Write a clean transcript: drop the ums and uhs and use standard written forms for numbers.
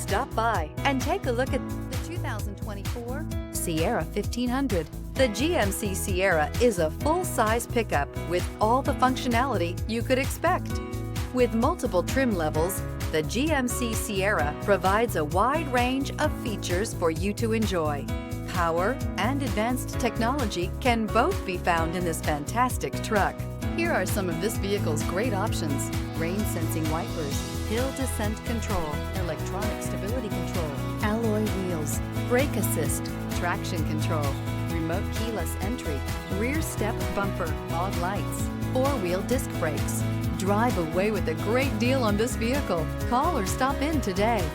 Stop by and take a look at the 2024 Sierra 1500. The GMC Sierra is a full-size pickup with all the functionality you could expect. With multiple trim levels, the GMC Sierra provides a wide range of features for you to enjoy. Power and advanced technology can both be found in this fantastic truck. Here are some of this vehicle's great options: rain sensing wipers, hill descent control, electronic stability control, alloy wheels, brake assist, traction control, remote keyless entry, rear step bumper, fog lights, four-wheel disc brakes. Drive away with a great deal on this vehicle. Call or stop in today.